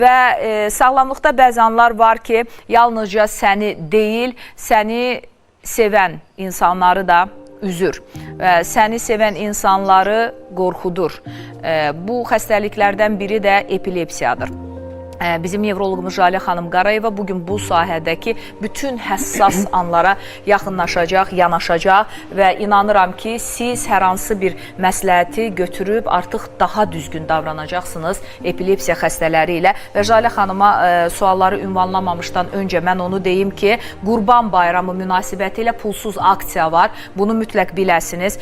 Və sağlamlıqda bəzi anlar var ki, yalnızca səni deyil, səni sevən insanları da üzür. Səni sevən insanları qorxudur. Bu xəstəliklərdən biri də epilepsiyadır. Bizim nevroloqumuz Jalə xanım Qarayeva bugün bu sahədəki bütün həssas anlara yaxınlaşacaq, yanaşacaq və inanıram ki, siz hər hansı bir məsləhəti götürüb artıq daha düzgün davranacaqsınız epilepsiya xəstələri ilə. Və Jalə xanıma sualları ünvanlamamışdan öncə mən onu deyim ki, Qurban Bayramı münasibəti ilə pulsuz aksiya var. Bunu mütləq biləsiniz.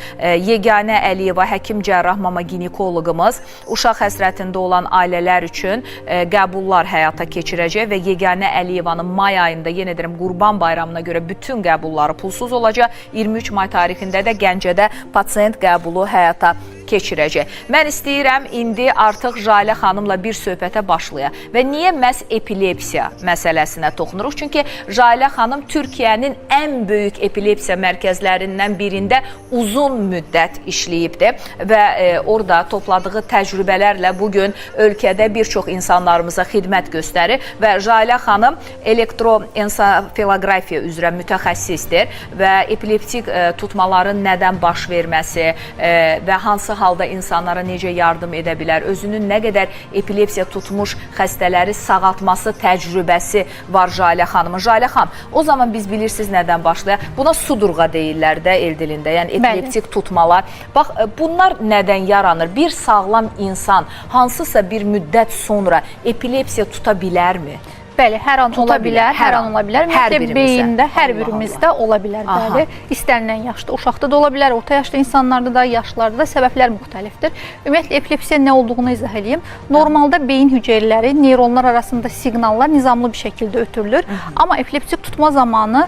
Yeganə Əliyeva, həkim cərrah mama ginekoloqumuz uşaq həsrətində olan ailələr üçün qəbul həyata keçirəcək və Yeganə Əliyevanın may ayında, yenə deyirəm, Qurban Bayramına görə bütün qəbulları pulsuz olacaq. 23 may tarixində də Gəncədə pasiyent qəbulu həyata keçirəcək. Mən istəyirəm indi artıq Jalə xanımla bir söhbətə başlayaq. Və niyə məhz epilepsiya məsələsinə toxunuruq? Çünki Jalə xanım Türkiyənin ən böyük epilepsiya mərkəzlərindən birində uzun müddət işləyibdir və orada topladığı təcrübələrlə bugün ölkədə bir çox insanlarımıza xidmət göstərir və Jalə xanım elektroensefalografiya üzrə mütəxəssisdir və epileptik tutmaların nədən baş verməsi və hansı halda insanlara necə yardım edə bilər, özünün nə qədər epilepsiya tutmuş xəstələri sağaltması təcrübəsi var Jalə xanımın. Jalə xanım, o zaman biz bilirsiniz nədən başlayaq? Buna sudurğa deyirlər də el dilində, yəni epileptik tutmalar. Bax, bunlar nədən yaranır? Bir sağlam insan hansısa bir müddət sonra epilepsiya tuta bilərmi? Bəli, hər an ola bilər, hər an ola bilər. Ümumiyyətlə, beyində, hər birimizdə ola bilər, bəli. İstənilən yaşda, uşaqda da ola bilər, orta yaşlı insanlarda da, yaşlarda da səbəblər müxtəlifdir. Ümumiyyətlə, epilepsiya nə olduğunu izah edeyim. Normalda beyin hüceyrələri, neyronlar arasında siqnallar nizamlı bir şəkildə ötürülür. Amma epileptik tutma zamanı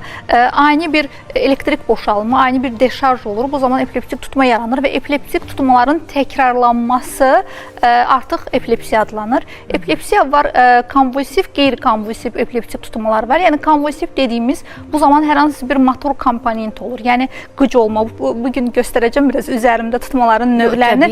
ani bir elektrik boşalma, ani bir deşarj olur. Bu zaman epileptik tutma yaranır və epileptik tutmaların təkrarlanması artıq epilepsiya adlanır. Epilepsiya var, konvulsiv, qeyri-konvulsiv epileptik tutmalar var. Yəni konvulsiv dediyimiz bu zaman hər hansı bir motor komponent olur. Yəni qıc olma. Bugün göstərəcəm biraz üzərimdə tutmaların növlərini.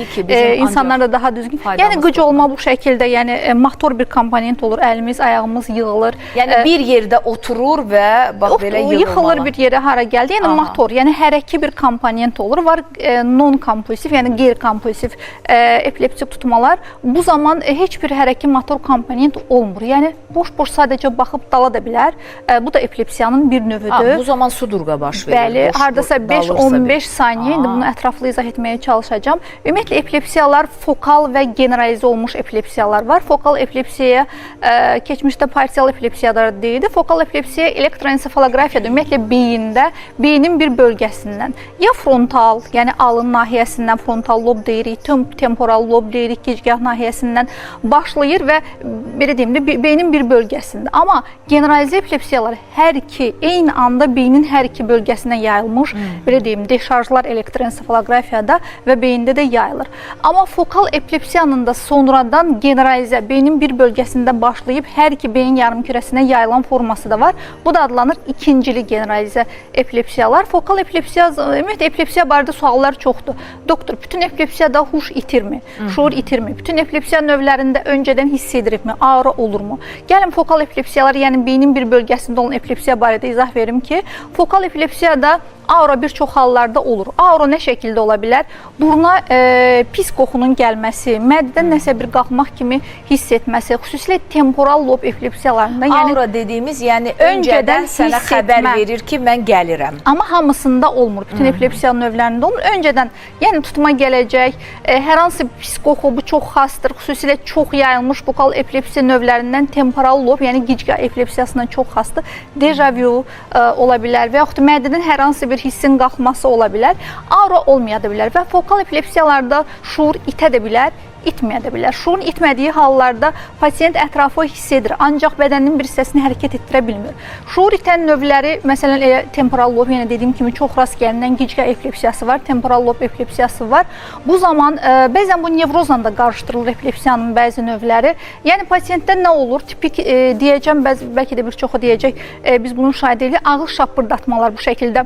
İnsanlar da daha düzgün. Yəni qıc olma bu şəkildə, yəni motor bir komponent olur. Əlimiz, ayağımız yığılır. Yəni bir yerdə oturur və bax belə yığılır bir yerə hara gəldi. Yəni motor, yəni hərəkli bir komponent olur. Var non-kompulsiv, yəni qeyri-kompulsiv epileptik tutmalar. Bu zaman heç bir hərəkli motor komponent olmur. Yəni boş-boş sadəcə baxıb dala da bilər. Bu da epilepsiyanın bir növüdür. Bu zaman sudurğa baş verir. Bəli, hardasa 5-15 saniyə, indi bunu ətraflı izah etməyə çalışacağım. Ümumiyyətlə, epilepsiyalar fokal və generalizə olmuş epilepsiyalar var. Fokal epilepsiyaya keçmişdə partial epilepsiyalar deyildi. Fokal epilepsiya elektroensefalografiyadır. Ümumiyyətlə, beyində, beynin bir bölgəsindən, ya frontal, yəni alın nahiyəsindən, frontal lob deyirik, temporal lob deyirik, gicgah nahiyəsindən başlayır və belə deyim də, beynin bir bölgəsində. Amma generalizə epilepsiyalar hər iki, eyni anda beynin hər iki bölgəsinə yayılmış, belə deyim, deşarjlar elektroensefalografiyada və beyində də yayılır. Amma fokal epilepsiyanın da sonradan generalizə, beynin bir bölgəsində başlayıb hər iki beyin yarımkürəsinə yayılan forması da var. Bu da adlanır ikincili generalizə epilepsiyalar. Fokal epilepsiya, ümumiyyətlə epilepsiya barədə suallar çoxdur. Doktor, bütün epilepsiyada huş itirmi, şuur itirmi? Bütün epilepsiya növlərində öncədən hiss edirikmi? Ağrı olurmu? Gəlin fokal epilepsiyalar, yəni beynin bir bölgəsində olan epilepsiya barədə izah verim ki, fokal epilepsiyada aura bir çox hallarda olur. Aura nə şəkildə ola bilər? Buruna pis qoxunun gəlməsi, mədədən nəsə bir qalxmaq kimi hiss etməsi, xüsusilə temporal lob epilepsiyalarında. Aura dediyimiz, yəni öncədən sənə xəbər verir ki, mən gəlirəm. Amma hamısında olmur, bütün epilepsiya növlərində olmur. Öncədən, yəni tutma gələcək, hər hansı pis qoxu, bu çox xasdır, xüsusilə çox yayılmış fokal epilepsiya növlərindən temporal lob, yəni gicgah epilepsiyasından çox xasdır. Dejavu ola bilər və yaxud mədədən hər hansı bir hissin qalxması ola bilər. Aura olmaya da bilər və fokal epilepsiyalarda şuur itə də bilər, itməyə də bilər. Şuurun itmədiyi hallarda pasiyent ətrafı hiss edir, ancaq bədənin bir hissəsini hərəkət etdirə bilmir. Şuur itən növləri, məsələn, temporal lob, yəni dediyim kimi çox rast gəlinən gicgah epilepsiyası var, temporal lob epilepsiyası var. Bu zaman bəzən bu nevrozla da qarışdırılır epilepsiyanın bəzi növləri. Yəni pasiyentdə nə olur? Tipik deyəcəm, bəlkə də bir çoxu deyəcək, biz bunun şahid edirik, ağız şapırdatmalar bu şəkildə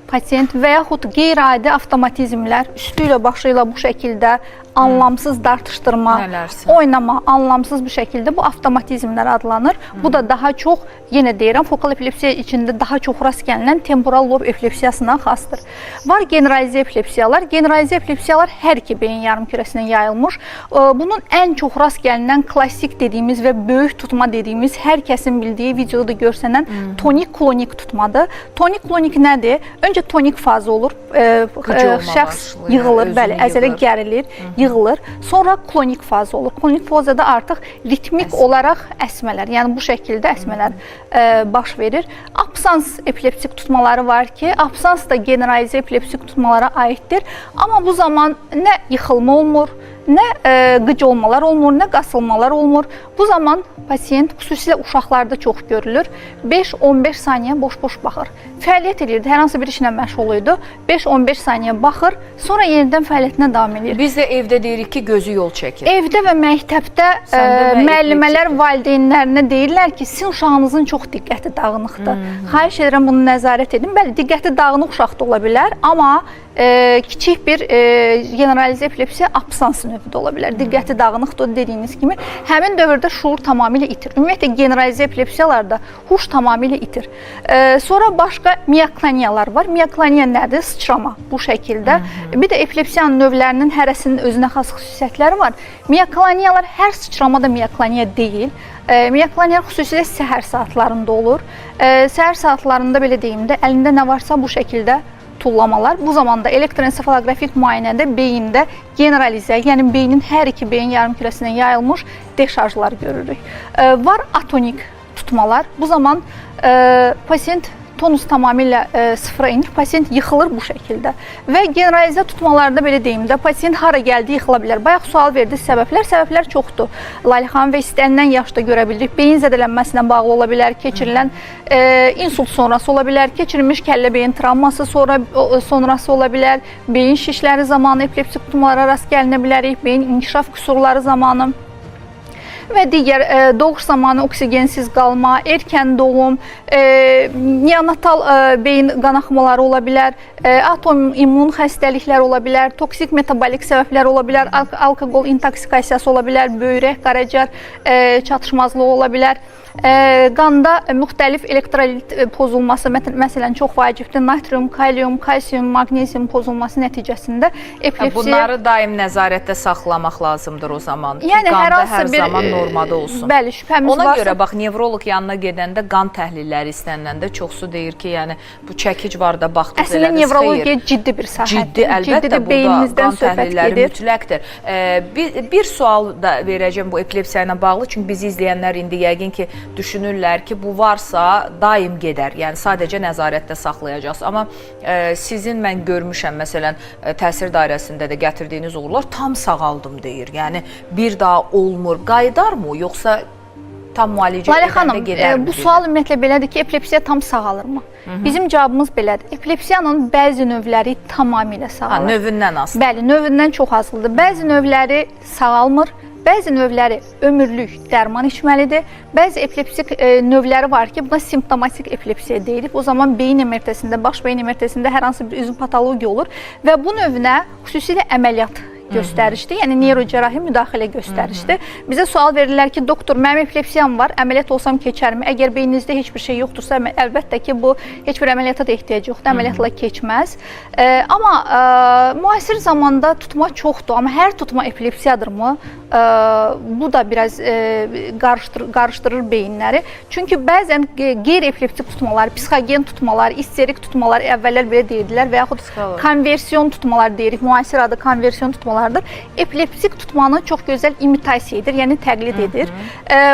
pasiyent və yaxud qeyri-adi avtomatizmlər üstü ilə başı ilə bu şəkildə anlamsız dartışdırma, Nələrsə. oynama, anlamsız bir şəkildə bu avtomatizmlər adlanır. Bu da daha çox, yenə deyirəm, fokal epilepsiya içində daha çox rast gəlinən temporal lob epilepsiyasından xasdır. Var generalize epilepsiyalar. Generalize epilepsiyalar hər iki beyin yarımkürəsinə yayılmış. Bunun ən çox rast gəlinən klassik dediyimiz və böyük tutma dediyimiz, hər kəsin bildiyi videoda görsənən tonik-klonik tutmadır. Tonik-klonik nədir? Öncə tonik fazı olur. Şəxs yığılır, bəli, əzələ gərilir, yığılır. Sonra klonik fazı olur. Klonik fazada artıq ritmik olaraq əsmələr, yəni bu şəkildə əsmələr baş verir. Absans epileptik tutmaları var ki, absans da generalize epileptik tutmalara aiddir. Amma bu zaman nə yıxılma olmur, nə qıc olmalar olmur, nə qasılmalar olmur. Bu zaman pasiyent, xüsusilə uşaqlarda çox görülür, 5-15 saniyə boş-boş baxır. Fəaliyyət edirdi, hər hansı bir işlə məşğul idi. 5-15 saniyə baxır, sonra yenidən fəaliyyətinə davam edir. Biz də evdə deyirik ki, gözü yol çəkir. Evdə və məktəbdə müəllimələr valideynlərinə deyirlər ki, sizin uşağınızın çox diqqəti dağınıqdır. Xahiş edirəm bunu nəzarət edin. Bəli, diqqəti dağınıq uşaqda ola bilər, amma kiçik bir generalize epilepsiya absans növü də ola bilər. Diqqəti dağınıqdır dediyiniz kimi. Həmin dövrdə şuur tamamilə itir. Ümumiyyətlə, generalize epilepsiyalarda huş tamamilə itir. Sonra başqa miyokloniyalar var. Miyokloniya nədir? Sıçrama bu şəkildə. Bir də epilepsiyanın növlərinin hərəsinin özünə xas xüsusiyyətləri var. Miyokloniyalar hər sıçrama da miyokloniya deyil. Miyokloniyalar xüsusilə səhər saatlarında olur. Səhər saatlarında belə deyim də, əlində nə varsa bu şəkildə tullamalar. Bu zamanda elektroensefalografik müayinədə beyində generalizə, yəni beynin hər iki beyin yarımkürəsinə yayılmış deşarjlar görürük. Var atonik tutmalar. Bu zaman pasiyent tonus tamamilə sıfıra inir, pasiyent yıxılır bu şəkildə. Və generalizə tutmalarda belə deyim də, pasiyent hara gəldi yıxıla bilər. Bayaq sual verdi səbəblər çoxdur. Layla xanım və istənilən yaşda görə bilirik. Beyin zədələnməsinə bağlı ola bilər, keçirilən insult sonrası ola bilər, keçirilmiş kəllə beyin travması sonrası ola bilər, beyin şişləri zamanı epileptik tutmalara rast gəlinə bilərik, beyin inkişaf qüsurları zamanı və digər doğuş zamanı oksigensiz qalma, erkən doğum, neonatal beyin qanaxmaları ola bilər, autoimmun xəstəliklər ola bilər, toksik metabolik səbəblər ola bilər, alkoqol intoksikasiyası ola bilər, böyrək, qaraciyər çatışmazlığı ola bilər. Qanda müxtəlif elektrolit pozulması, məsələn, çox vacibdir. Natrium, kalium, kalsium, magnezium pozulması nəticəsində epilepsiya... Bunları daim nəzarətdə saxlamaq lazımdır o zaman ki, yəni, qanda hər zaman normada olsun. Bəli, şübhəmiz varsa... Ona görə, bax, nevrolog yanına gedəndə qan təhlilləri istəniləndə çoxsu deyir ki, yəni, bu çəkic var da, baxdıq elədiz, xeyr. Əslində, nevrologiya ciddi bir sahədir. Ciddi, əlbəttə, burada qan təhlilləri mütləqdir. Bir sual da verəcəm bu epilepsiya ilə bağlı, çünki bizi izləyənlər indi yəqin ki, düşünürlər ki, bu varsa daim gedər, yəni sadəcə nəzarətdə saxlayacaqsınız. Amma sizin mən görmüşəm, məsələn, təsir dairəsində də gətirdiyiniz uğurlar tam sağaldım deyir. Yəni bir daha olmur, qayıdarmı, yoxsa tam müalicə edəndə gedərmi? Bu sual ümumiyyətlə belədir ki, epilepsiya tam sağalırmı? Bizim cavabımız belədir. Epilepsiyanın bəzi növləri tamamilə sağalır. Növündən asılı. Bəli, növündən çox asılıdır. Bəzi növləri sağalmır. Bəzi növləri ömürlük dərman içməlidir. Bəzi epilepsik növləri var ki, buna simptomatik epilepsiya deyilir. O zaman beyin emeritəsində, baş beyin emeritəsində hər hansı bir üzvün patologiya olur və bu növünə xüsusilə əməliyyat göstərişdir, yəni neyrocərrahi müdaxilə göstərişdir. Bizə sual verirlər ki, doktor, mənim epilepsiyam var, əməliyyat olsam keçərmi? Əgər beyninizdə heç bir şey yoxdursa, əlbəttə ki, bu heç bir əməliyyata da ehtiyac yoxdur, əməliyyatla keçməz. Amma müasir zamanda tutma çoxdur, amma hər tutma epilepsiyadırmı? Bu da biraz qarışdırır beyinləri. Çünki bəzən qeyri-epileptik tutmalar, psixogen tutmalar, isterik tutmalar əvvəllər belə deyirdilər və yaxud konversiyon tutmalar deyirik, müasir adı konversiyon tutmalar. Epileptik tutmanı çox gözəl imitasiya edir, yəni təqlid edir.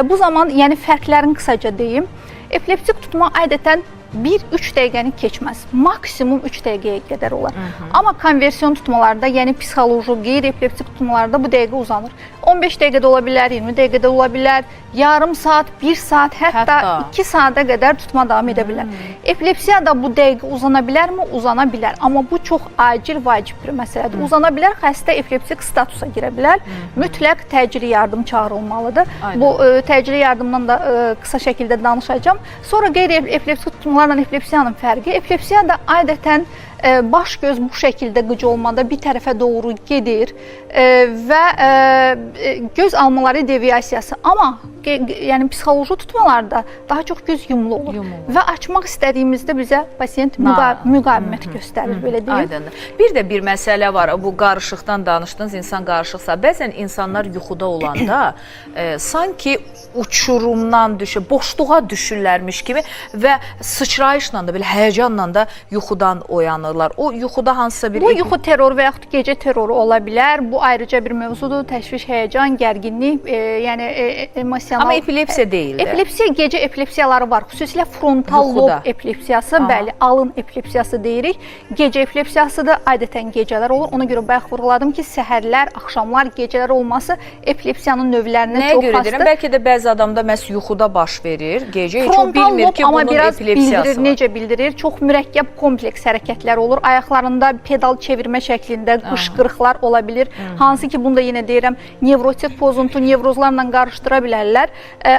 Bu zaman, yəni fərqlərini qısaca deyim, epileptik tutma adətən 1-3 dəqiqəni keçməz. Maksimum 3 dəqiqəyə qədər olar. Amma konversiyon tutmalarda, yəni psixoloji, qeyri-epileptik tutmalarda bu dəqiqə uzanır. 15 dəqiqədə ola bilər, 20 dəqiqədə ola bilər, yarım saat, 1 saat, hətta 2 saata qədər tutma davam edə bilər. Epilepsiya da bu dəqiqə uzana bilərmi? Uzana bilər. Amma bu çox acil, vacib bir məsələdir. Uzana bilər, xəstə epileptik statusa girə bilər. Mütləq təcili yardım çağırılmalıdır. Bu təcili yardımdan da qısa şəkildə danışacağım. Sonra qeyri-epileptik tutmalarla epilepsiyanın fərqi. Epilepsiya da adətən baş göz bu şəkildə qıc olmada bir tərəfə doğru gedir və göz almaları deviyasiyası, amma yəni psixoloji tutmalarda daha çox göz yumulu olur və açmaq istədiyimizdə bizə pasiyent müqavimət göstərir, belə deyim. Aydındır. Bir də bir məsələ var, bu qarışıqdan danışdınız, insan qarışıqsa, bəzən insanlar yuxuda olanda sanki uçurumdan düşür, boşluğa düşürlərmiş kimi və sıçrayışla da, belə həyəcanla da yuxudan oyanırlar. O yuxuda hansısa bir... Bu yuxu terroru və yaxud gecə terroru ola bilər. Bu ayrıca bir mövzudur. Təşviş, həyəcan, gərginlik, yəni emosional... Amma epilepsiya deyil də. Epilepsiya, gecə epilepsiyaları var. Xüsusilə frontal lob epilepsiyası, bəli, alın epilepsiyası deyirik. Gecə epilepsiyasıdır, adətən gecələr olur. Ona görə bayaq vurğuladım ki, səhərlər, axşamlar, gecələr olması epilepsiyanın növlərinə çox görə xastır. deyirəm? Bəlkə də bəzi adamda məhz yuxuda baş verir, gecə heç o Frontal bilmir lob ki, bunun epilepsiyası var. Necə bildirir? Çox mürəkkəb kompleks hərəkətlər olur. Ayaqlarında pedal çevirmə şəklində qışqırıqlar ola bilir. Hansı ki, bunu da yenə deyirəm, nevrotik pozuntu, nevrozlarla qarışdıra bilərlər.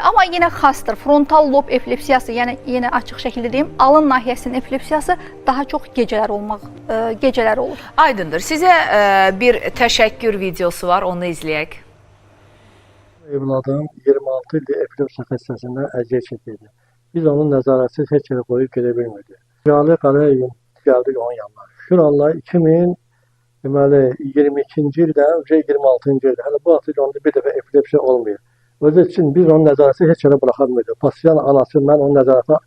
Amma yenə xastır. Frontal lob epilepsiyası, yəni yenə açıq şəkildə deyim, alın nahiyəsinin epilepsiyası daha çox gecələr olur. Aydındır. Sizə bir təşəkkür videosu var, onu izləyək. Evladım 26 ildir epilepsiya xəstəsindən əziyyət çəkirdi. Biz onun nəzarətsiz heç yerə qoyub gedə bilmirdik. Cəli Qarayevin gəldik onun yanına. Şükür Allah 2022-ci ildən 26-cı ildə. Hələ bu vaxt onda bir dəfə epilepsiya olmuyor. Özü üçün biz onun nəzarətsiz heç yerə buraxa bilmirdik. Pasient anası, mən onun nəzarətini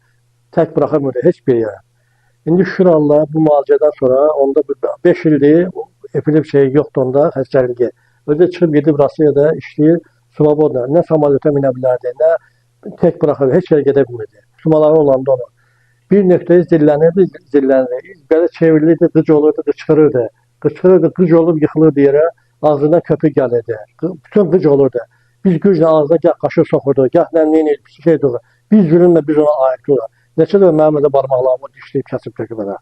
tək buraxa bilmirdik heç bir yerə. İndi şükür Allah bu müalicədən sonra onda 5 ildir epilepsiya yoxdur onda xəstəliyi. Özü çıxıb gedib Rusiyada işləyir. Svobodla, nə samalyota minə bilərdi, nə tək buraxırdı, heç yerə gedə bilmirdi. Sumaları olanda onu. Bir nöqtəyi zillənirdi. Belə çevrilirdi, qıc olurdu, qıçqırırdı. Qıc olub yıxılırdı yerə, ağzından köpük gəlirdi. Bütün qıc olurdu. Biz güclə ağzına gəh qaşı soxurdu, gəh nəmliyini şey durdu. Biz zülümlə biz ona ayıqdıq. Neçə də mənim də barmaqlarımı dişləyib, kəsib töküb elə.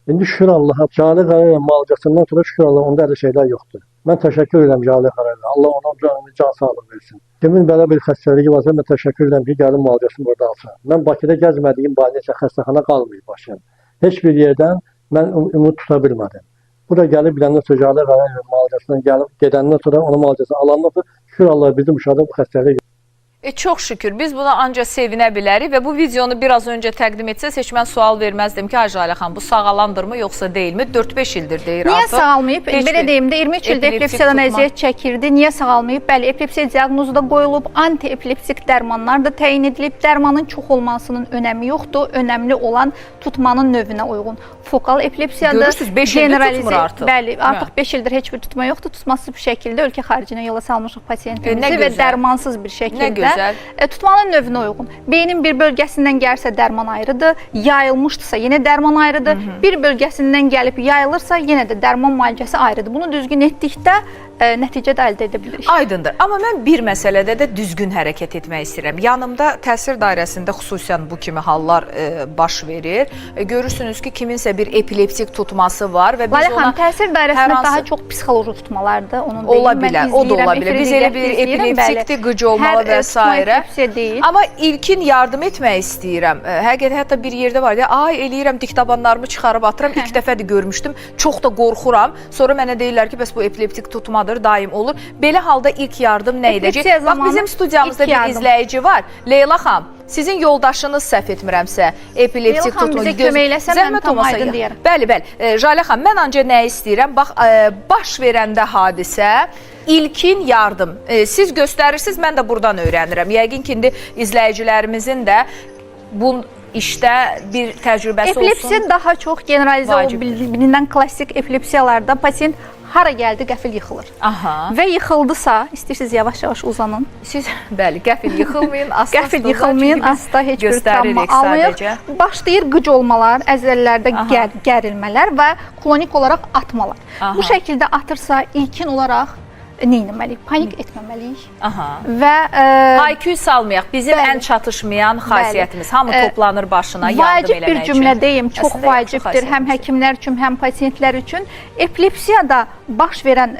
İndi şükür Allaha, Cəli Qarayevin müalicəsindən sonra şükür Allah, onda elə şeylər yoxdur. Mən təşəkkür edirəm Cəli Qarayevə. Allah ona can sağlıq versin. Kimin belə bir xəstəliyi varsa, mən təşəkkür edirəm ki, gəlin müalicəsini burada alsın. Mən Bakıda gəzmədiyim neçə xəstəxana qalmayıb başım. Heç bir yerdən mən ümid tuta bilmədim. Bura gəlib biləndən sonra Cəli Qarayevin müalicəsindən gəlib gedəndən sonra onun müalicəsini alandan sonra şükür Allah bizim uşaqda bu xəstəlik Çox şükür. Biz buna ancaq sevinə bilərik və bu videonu biraz öncə təqdim etsəz, heç mən sual verməzdim ki, Jale xanım, bu sağalandırmı yoxsa deyilmi? 4-5 ildir deyir artıq. Niyə sağalmayıb? Belə deyim də, 23 ildə epilepsiyadan əziyyət çəkirdi. Niyə sağalmayıb? Bəli, epilepsiya diaqnozu da qoyulub, anti-epilepsik dərmanlar da təyin edilib. Dərmanın çox olmasının önəmi yoxdur. Önəmli olan tutmanın növünə uyğun. Fokal epilepsiyadır. Görürsünüz, 5 ildir tutmur artıq. Bəli, artıq 5 ildir heç bir tutma yoxdur. Tutması bir şəkildə ölkə xaricinə yola salmışıq pasiyentimizi və dərmansız bir şəkildə. Tutmanın növünə uyğun. Beynin bir bölgəsindən gəlsə dərman ayrıdır, yayılmışdırsa yenə dərman ayrıdır, bir bölgəsindən gəlib yayılırsa yenə də dərman müalicəsi ayrıdır. Bunu düzgün etdikdə nəticə də əldə edə bilirik. Aydındır. Amma mən bir məsələdə də düzgün hərəkət etmək istəyirəm. Yanımda təsir dairəsində xüsusən bu kimi hallar baş verir. Görürsünüz ki, kiminsə bir epileptik tutması var və biz ona... Təsir dairəsində daha çox psixoloji tutmalardır. Ola bilər, o da ola bilər. Biz elə bir epileptikdir, qıc olmalı və s. Amma ilkin yardım etmək istəyirəm. Həqiqətən hətta bir yerdə var, ay eləyirəm, diktabanlarımı çıxarıb atıram. İlk dəfədir görmüşdüm. Çox da qorxuram. Sonra mənə deyirlər ki, bəs bu epileptik tutmadır, daim olur. Belə halda ilk yardım nə edəcək? Bax, bizim studiyamızda bir izləyici var. Leyla xanım, sizin yoldaşınız səhv etmirəmsə, epileptik tutma. Leyla xanım, bizə kömək eləsə, mən tam aydın deyərəm. Bəli. Jale xanım, mən ancaq nə istəyirəm? Bax, baş verəndə hadisə, ilkin yardım. Siz göstərirsiniz, mən də buradan öyrənirəm. Yəqin ki, indi izləyicilərimizin də bu işdə bir təcrübəsi olsun. Epilepsiya daha çox generalizə olub bilinən klassik epilepsiyalarda pasiyent hara gəldi, qəfil yıxılır. Və yıxıldısa, istəyirsiniz yavaş-yavaş uzanın. Siz, bəli, qəfil yıxılmayın, qəfil yıxılmayın, asla heç bir travma almayıq. Başlayır qıc olmalar, əzələlərdə gərilmələr və klonik olaraq atmalar. Bu şəkildə atırsa, ilkin olaraq neynəməliyik? Panik etməməliyik. Və hayküy salmayaq. Bizim ən çatışmayan xasiyyətimiz. Hamı toplanır başına yardım eləmək üçün. Vacib bir cümlə deyim, çox vacibdir. Həm həkimlər üçün, həm pasiyentlər üçün. Epilepsiyada baş verən,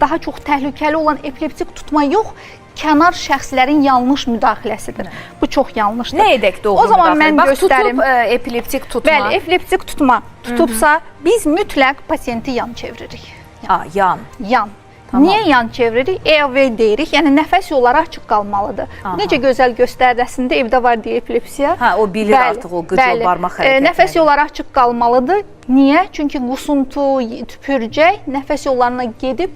daha çox təhlükəli olan epileptik tutma yox, kənar şəxslərin yanlış müdaxiləsidir. Bu çox yanlışdır. Nə edək doğru O zaman müdaxilə? mən Bax, göstərim. tutub epileptik tutma. Bəli, epileptik tutma tutubsa biz mütləq pasiyenti yan çeviririk. Yan. Yan. Tamam. Niyə yan çeviririk? EOV deyirik. Yəni nəfəs yolları açıq qalmalıdır. Necə gözəl göstərdəsində evdə var deyə epilepsiya. O bilir artıq o qıcıl barmaq hərəkətləri. Nəfəs yolları açıq qalmalıdır. Niyə? Çünki qusuntu, tüpürcək nəfəs yollarına gedib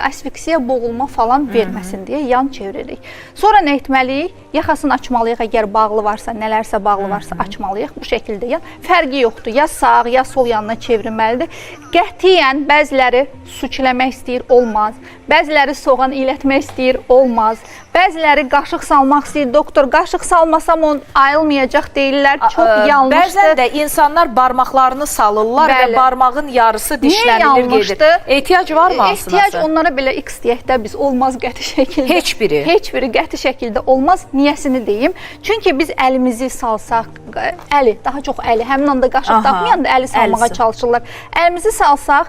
asfiksiya, boğulma falan verməsin deyə yan çeviririk. Sonra nə etməliyik? Yaxasını açmalıyıq, əgər bağlı varsa, nələrsə bağlı varsa açmalıyıq. Bu şəkildə yan. Fərqi yoxdur. Ya sağ, ya sol yanına çevrilməlidir. Qətiyyən bəziləri su çiləmək istəyir, olmaz. Bəziləri soğan iylətmək istəyir, olmaz. Bəziləri qaşıq salmaq istəyir, doktor qaşıq salmasam o ayılmayacaq deyirlər, çox yanlışdır. Bəzən də insanlar barmaqlarını salırlar və barmağın yarısı dişlənilir gedir. Ehtiyac varmı aslında? Ehtiyac onlara belə X deyək də biz olmaz qəti şəkildə. Heç biri? Heç biri qəti şəkildə olmaz. Niyəsini deyim. Çünki biz əlimizi salsaq, daha çox əli, həmin anda qaşıq tapmayanda əli salmağa çalışırlar. Əlimizi salsaq,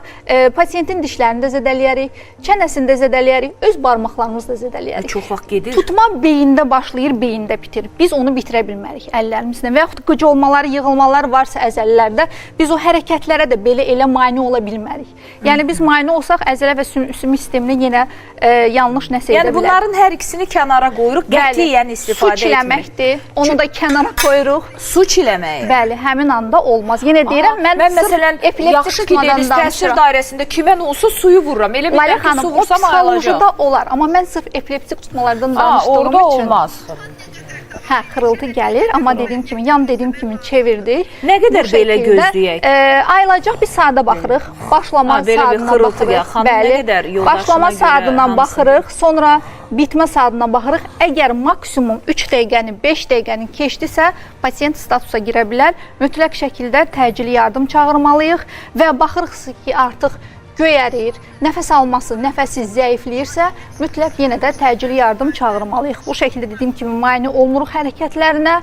pasiyentin dişlərini də zədələyərik, çənəsini də zədələyərik, öz barmaqlarımızı da zədələyərik. Çox vaxt gedir. Tutma beyində başlayır, beyində bitir. Biz onu bitirə bilmərik əllərimizlə. Və yaxud qıc olmaları, yığılmalar varsa əzələlərdə biz o hərəkətlərə də belə elə mane ola bilmərik. Yəni biz mane olsaq əzələ və sümük sistemini yenə yanlış nəsə edə bilər. Yəni bunların hər ikisini kənara qoyuruq, qətiyyən istifadə etmirik. Su çiləməkdir, onu da kənara qoyuruq. Su çiləməyi? Bəli, həmin anda olmaz. Yenə deyirəm, mən məsələn, yaxşı ki dediniz, təsir dairəsində kimən olsa suyu vururam. Elə bir də ki, su vursam ayılacaq. Da olar, amma mən sırf epileptik tutmalardan danışdığım orada üçün. olmaz. Hə, xırıltı gəlir, amma dediyim kimi, yan dediyim kimi çevirdik. Nə qədər belə gözləyək? Ayılacaq bir saata baxırıq. Başlama saatına baxırıq. Bəli, başlama saatına baxırıq, sonra bitmə saatına baxırıq. Əgər maksimum 3 dəqiqəni, 5 dəqiqəni keçdisə, pasiyent statusa girə bilər. Mütləq şəkildə təcili yardım çağırmalıyıq və baxırıq ki, artıq göyərir, nəfəs alması, nəfəsi zəifləyirsə, mütləq yenə də təcili yardım çağırmalıyıq. Bu şəkildə dediyim kimi, mane olmuruq hərəkətlərinə,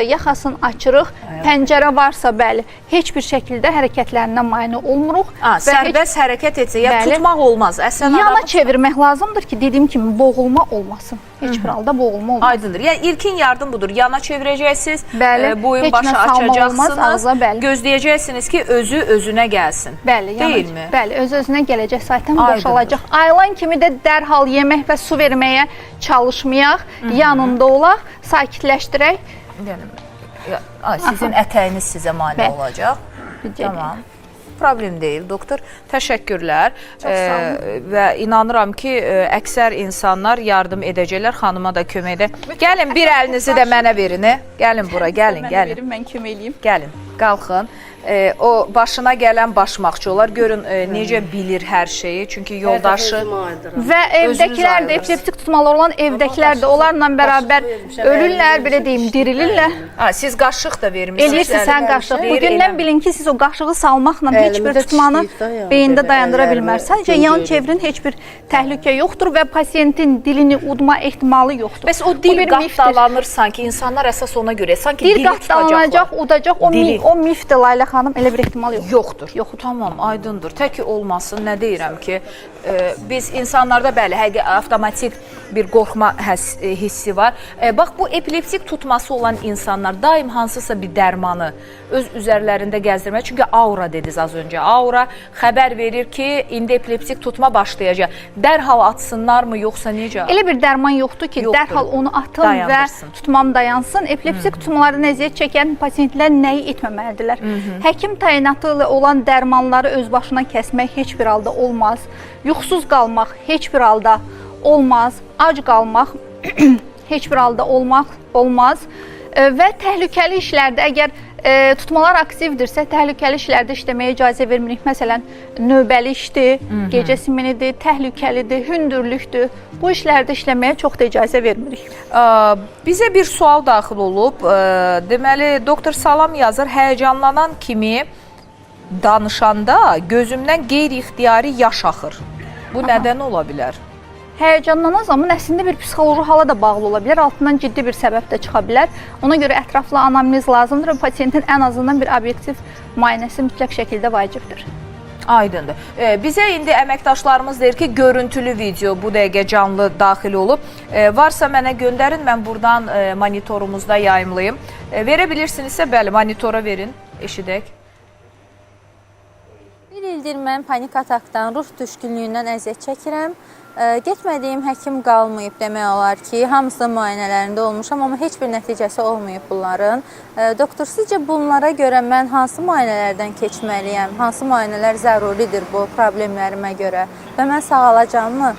yaxasını açırıq, pəncərə varsa, bəli, heç bir şəkildə hərəkətlərindən mane olmuruq. Sərbəst hərəkət etsə, ya tutmaq olmaz. Yana çevirmək lazımdır ki, dediyim kimi, boğulma olmasın. Heç bir halda boğulma olmaz. Aydındır. Yəni, ilkin yardım budur. Yana çevirəcəksiniz, boyun başı açacaqsınız, gözləyəcəksiniz ki, özü özünə gəlsin. Bəli, deyilmi? Bəli, öz-özünə gələcək, zaten boşalacaq. Ayılan kimi də dərhal yemək və su verməyə çalışmayaq, yanında olaq, sakitləşdirək. Sizin ətəyiniz sizə mane olacaq. Tamam. Problem deyil, doktor. Təşəkkürlər. Və inanıram ki, əksər insanlar yardım edəcəklər, xanıma da kömək edə. Gəlin, bir əlinizi də mənə verin. Gəlin bura, gəlin. Mən kömək eləyim. Gəlin, qalxın. O başına gələn başmaqçı olar. Görün necə bilir hər şeyi. Çünki yoldaşı və evdəkilər də, epileptik tutmaları olan evdəkilər də onlarla bərabər ölürlər, belə deyim, dirilirlər. Siz qaşıq da vermişsiniz. Eləyirsiniz, sən qaşıq. Bugündən bilin ki, siz o qaşığı salmaqla heç bir tutmanı beyində dayandıra bilməz. Sadəcə yan çevirin, heç bir təhlükə yoxdur və pasiyentin dilini udma ehtimalı yoxdur. Bəs o dil qatdalanır sanki, insanlar əsas ona görə, sanki dili tutacaqlar. Dil qatdalanacaq, udacaq, o mifdir Layla xanım, elə bir ehtimal yoxdur. Yoxdur. Tamam, aydındır. Tək olmasın, nə deyirəm ki, biz insanlarda bəli, avtomatik bir qorxma hissi var. Bax, bu epileptik tutması olan insanlar daim hansısa bir dərmanı öz üzərlərində gəzdirmək. Çünki aura dediniz az öncə. Aura xəbər verir ki, indi epileptik tutma başlayacaq. Dərhal atsınlarmı, yoxsa necə? Elə bir dərman yoxdur ki, dərhal onu atın və tutmam dayansın. Epileptik tutmalardan əziyyət çəkən pasiyentlər nəyi etməməlidirlər? Həkim təyinatı ilə olan dərmanları öz başına kəsmək heç bir halda olmaz. Yuxusuz qalmaq heç bir halda olmaz. Ac qalmaq heç bir halda olmaz. Və təhlükəli işlərdə, əgər tutmalar aktivdirsə, təhlükəli işlərdə işləməyə icazə vermirik. Məsələn, növbəli işdir, gecə siminidir, təhlükəlidir, hündürlükdür. Bu işlərdə işləməyə çox da icazə vermirik. Bizə bir sual daxil olub. Deməli, doktor Salam yazır, həyəcanlanan kimi danışanda gözümdən qeyri-ixtiyari yaş axır. Bu nədən ola bilər? Həyəcanlanan zaman əslində bir psixoloji hala da bağlı ola bilər, altından ciddi bir səbəb də çıxa bilər. Ona görə ətraflı anamnez lazımdır və pasiyentin ən azından bir obyektiv müayinəsi mütləq şəkildə vacibdir. Aydındır. Bizə indi əməkdaşlarımız deyir ki, görüntülü video bu dəqiqə canlı daxil olub. Varsa mənə göndərin, mən buradan monitorumuzda yayımlayım. Verə bilirsinizsə, bəli, monitora verin, eşidək. Bir ildir mən panik atakdan, ruh düşkünlüyündən əziyyət çəkirəm. Getmədiyim həkim qalmayıb demək olar ki, hamısı da müayinələrində olmuşam, amma heç bir nəticəsi olmayıb bunların. Doktor, sizcə bunlara görə mən hansı müayinələrdən keçməliyəm? Hansı müayinələr zəruridir bu problemlərimə görə və mən sağalacağam mı?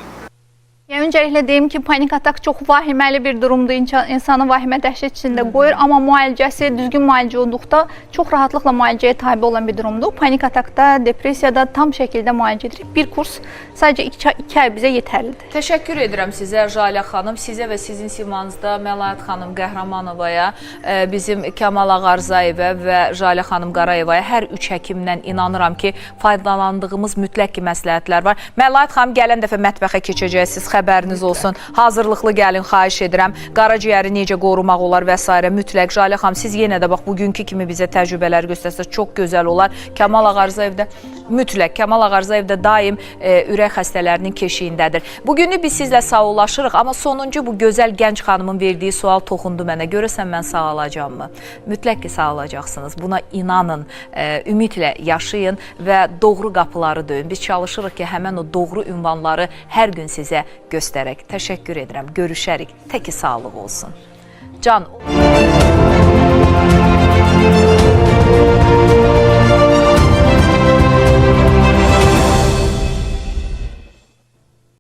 Yəni, öncəliklə deyim ki, panik atak çox vahiməli bir durumdur, insanı vahimə dəhşət içində qoyur, amma müalicəsi düzgün müalicə olduqda çox rahatlıqla müalicəyə tabi olan bir durumdur. Panik atakda, depressiyada tam şəkildə müalicə edirik. Bir kurs sadəcə 2 ay bizə yetərlidir. Təşəkkür edirəm sizə, Jalə xanım, sizə və sizin simanızda Məlahət xanım Qəhrəmanovaya, bizim Kamal Ağarzayevə və Jalə xanım Qarayevaya, hər 3 həkimdən inanıram ki, faydalandığımız mütləq ki, məsləhətlər var. Məlahət xanım, gələn dəfə mətbəxə keçəcəksiniz, xəbəriniz olsun. Hazırlıqlı gəlin, xahiş edirəm. Qaraciyəri necə qorumaq olar və s. mütləq. Jalə xanım, siz yenə də bax, bugünkü kimi bizə təcrübələr göstərsəz çox gözəl olar. Kamal Ağarzayev də mütləq. Kamal Ağarzayev də daim ürək xəstələrinin keşiyindədir. Bugünü biz sizlə sağollaşırıq, amma sonuncu bu gözəl gənc xanımın verdiyi sual toxundu mənə. Görəsən mən sağalacam mı? Mütləq ki, sağalacaqsınız. Buna inanın, ümidlə yaşayın və doğru qapıları döyün. Biz çalışırıq ki, həmən o doğru ünvanları hər gün sizə göstərək. Təşəkkür edirəm. Görüşərik. Təki sağlıq olsun. Can.